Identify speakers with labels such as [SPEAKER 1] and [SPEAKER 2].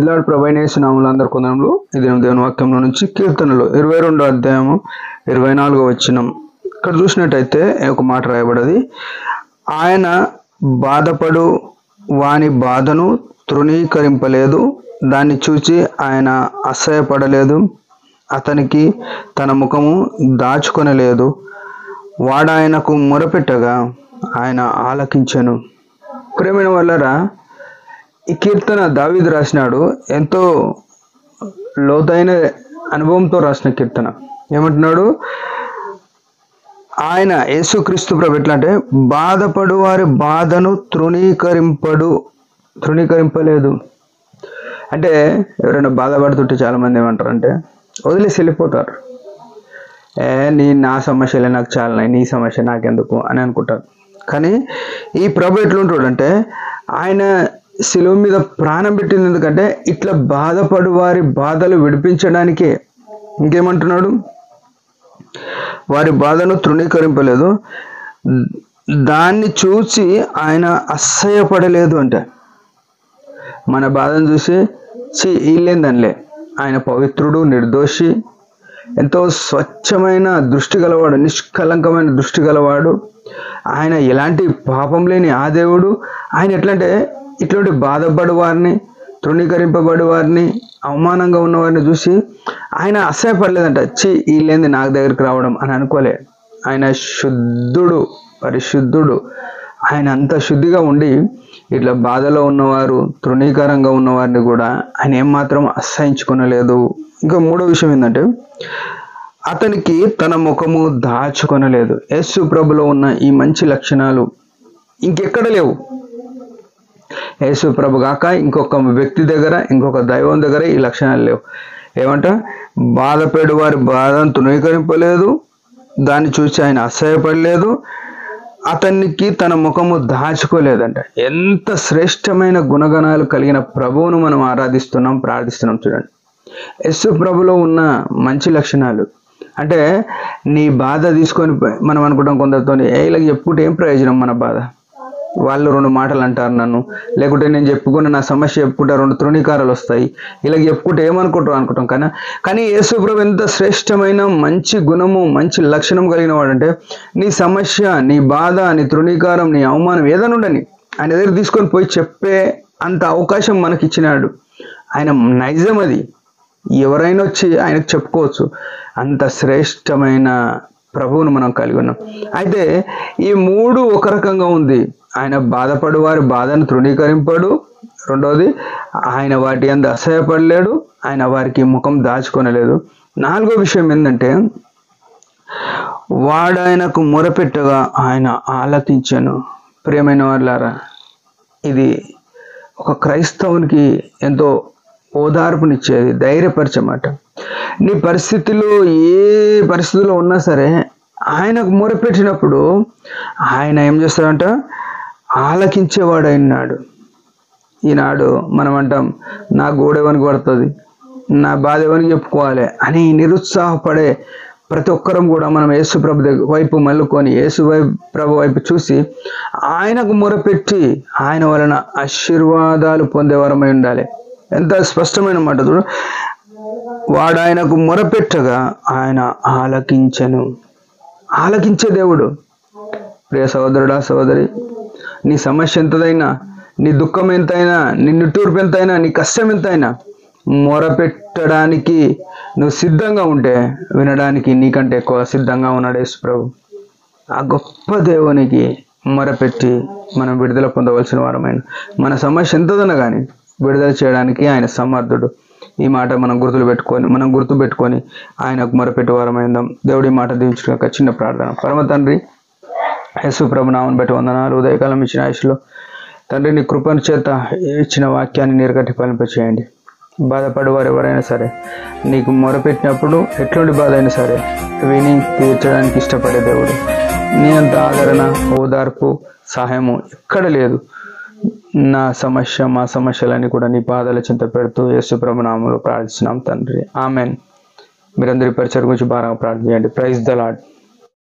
[SPEAKER 1] ప్రైజ్లాడ్ ప్రభైనేసి నామములు అందరి కొందరంలో ఇది దేవుని వాక్యంలో నుంచి కీర్తనలు 22వ అధ్యాయము 24వ వచనం. ఇక్కడ చూసినట్టయితే ఒక మాట రాయబడింది, ఆయన బాధపడు వాని బాధను తృణీకరింపలేదు, దాన్ని చూచి ఆయన అసహ్యపడలేదు, అతనికి తన ముఖము దాచుకొనలేదు, వాడాయనకు మొరపెట్టగా ఆయన ఆలకించెను. ప్రేమైన వాళ్ళరా, ఈ కీర్తన దావీదు రాసినాడు. ఎంతో లోతైన అనుభవంతో రాసిన కీర్తన. ఏమంటున్నాడు? ఆయన యేసుక్రీస్తు ప్రభు ఎట్లా అంటే, బాధపడు వారి బాధను తృణీకరింపలేదు. అంటే ఎవరైనా బాధపడుతుంటే చాలామంది ఏమంటారు అంటే, వదిలేసి వెళ్ళిపోతారు. నా సమస్యలే నాకు చాలనాయి, నీ సమస్య నాకెందుకు అని అనుకుంటారు. కానీ ఈ ప్రభు ఎట్లుంటాడంటే, ఆయన శిలువ మీద ప్రాణం పెట్టింది ఎందుకంటే ఇట్లా బాధపడు వారి బాధలు విడిపించడానికే. ఇంకేమంటున్నాడు? వారి బాధను తృణీకరింపలేదు, దాన్ని చూసి ఆయన అసహ్యపడలేదు. అంటే మన బాధను చూసి వీళ్ళేందనిలే, ఆయన పవిత్రుడు, నిర్దోషి, ఎంతో స్వచ్ఛమైన దృష్టి గలవాడు, నిష్కలంకమైన దృష్టి గలవాడు. ఆయన ఎలాంటి పాపం లేని ఆ దేవుడు. ఆయన ఎట్లంటే ఇట్లాంటి బాధపడు వారిని, తృణీకరింపబడి వారిని, అవమానంగా ఉన్నవారిని చూసి ఆయన అసహ్యపడలేదంట. వీళ్ళేంది నాకు దగ్గరికి రావడం అని అనుకోలే. ఆయన శుద్ధుడు, పరిశుద్ధుడు. ఆయన అంత శుద్ధిగా ఉండి ఇట్లా బాధలో ఉన్నవారు, తృణీకరంగా ఉన్నవారిని కూడా ఆయన ఏమాత్రం అసహించుకొనలేదు. ఇంకా మూడో విషయం ఏంటంటే, అతనికి తన ముఖము దాచుకొనలేదు. యేసు ప్రభులో ఉన్న ఈ మంచి లక్షణాలు ఇంకెక్కడ లేవు. యేసు ప్రభు కాక ఇంకొక వ్యక్తి దగ్గర, ఇంకొక దైవం దగ్గర ఈ లక్షణాలు లేవు. ఏమంట? బాధపడు వారి బాధను తృణీకరింపలేదు, దాన్ని చూసి ఆయన అసహ్యపడలేదు, అతనికి తన ముఖము దాచుకోలేదంట. ఎంత శ్రేష్టమైన గుణగణాలు కలిగిన ప్రభువును మనం ఆరాధిస్తున్నాం, ప్రార్థిస్తున్నాం. చూడండి, యేసు ప్రభులో ఉన్న మంచి లక్షణాలు. అంటే నీ బాధ తీసుకొని మనం అనుకుంటాం కొందరితో, ఇలా చెప్పుకుంటే ఏం ప్రయోజనం మన బాధ, వాళ్ళు 2 మాటలు అంటారు నన్ను, లేకుంటే నేను చెప్పుకున్న నా సమస్య చెప్పుకుంటే 2 తృణీకారాలు వస్తాయి, ఇలా చెప్పుకుంటే ఏమనుకుంటాం. కానీ యేసు ప్రభు ఎంత శ్రేష్టమైన మంచి గుణము, మంచి లక్షణం కలిగిన వాడంటే, నీ సమస్య, నీ బాధ, నీ తృణీకారం, నీ అవమానం ఏదైనా ఉండని ఆయన దగ్గర తీసుకొని పోయి చెప్పే అంత అవకాశం మనకి ఇచ్చినాడు. ఆయన నైజం అది. ఎవరైనా వచ్చి ఆయనకు చెప్పుకోవచ్చు. అంత శ్రేష్టమైన ప్రభువును మనం కలిగి ఉన్నాం. అయితే ఈ 3 ఒక రకంగా ఉంది. ఆయన బాధపడు వారి బాధను తృణీకరింపడు. రెండవది, ఆయన వాటి అందు అసహ్యపడలేడు, ఆయన వారికి ముఖం దాచుకొనలేదు. 4వ విషయం ఏంటంటే, వాడాయనకు మొరపెట్టగా ఆయన ఆలకించెను. ప్రియమైన వాళ్ళారా, ఇది ఒక క్రైస్తవునికి ఎంతో ఓదార్పునిచ్చేది, ధైర్యపరచమాట. నీ పరిస్థితిలో ఏ పరిస్థితిలో ఉన్నా సరే ఆయనకు మొరపెట్టినప్పుడు ఆయన ఏం చేస్తాడంట? ఆలకించేవాడు అయినాడు. ఈనాడు మనం అంటాం, నా గోడెవనికి పడుతుంది, నా బాధ ఎవరికి చెప్పుకోవాలి అని నిరుత్సాహపడే ప్రతి ఒక్కరం కూడా మనం యేసు ప్రభు వైపు మళ్ళుకొని, యేసు ప్రభు వైపు చూసి ఆయనకు మొరపెట్టి ఆయన వలన ఆశీర్వాదాలు పొందేవారమై ఉండాలి. ఎంత స్పష్టమైన మాట చూడు. వాడు ఆయనకు మొరపెట్టగా ఆయన ఆలకించెను. ఆలకించే దేవుడు. ప్రియ సహోదరుడా, సహోదరి, నీ సమస్య ఎంతదైనా, నీ దుఃఖం ఎంతైనా, నీ నిట్టూర్పు ఎంతైనా, నీ కష్టం ఎంతైనా, మొరపెట్టడానికి నువ్వు సిద్ధంగా ఉంటే వినడానికి నీకంటే ఎక్కువ సిద్ధంగా ఉన్నాడు యేసు ప్రభు. ఆ గొప్ప దేవునికి మొరపెట్టి మనం విడుదల పొందవలసిన వారమైన, మన సమస్య ఎంతదన్నా కానీ విడుదల చేయడానికి ఆయన సమర్థుడు. ఈ మాట మనం గుర్తుపెట్టుకొని ఆయనకు మొరపెట్టే వారమైందాం. దేవుడి మాట దీవించుట చిన్న ప్రార్థన. పరమ తండ్రి, యేసు ప్రభు నామమును బట్టి వందనాలు. ఉదయకాలం ఇచ్చిన ఆయుష్లో తండ్రి, నీ కృపను చేత ఇచ్చిన వాక్యాన్ని నీరుగట్టి ఫలింపచేయండి. బాధపడే వారు ఎవరైనా సరే నీకు మొరపెట్టినప్పుడు ఎట్లాంటి బాధ అయినా సరే విని తీర్చడానికి ఇష్టపడే దేవుడు. నీ అంత ఆదరణ, ఓదార్పు, సహాయము ఎక్కడ లేదు. నా సమస్య, మా సమస్యలన్నీ కూడా నీ పాదాల చింత పెడుతూ యేసు ప్రభు నామములో ప్రార్థిస్తున్నాం తండ్రి, ఆమెన్. మీరందరి పరిచయం గురించి బాగా ప్రార్థన చేయండి. Praise the lord.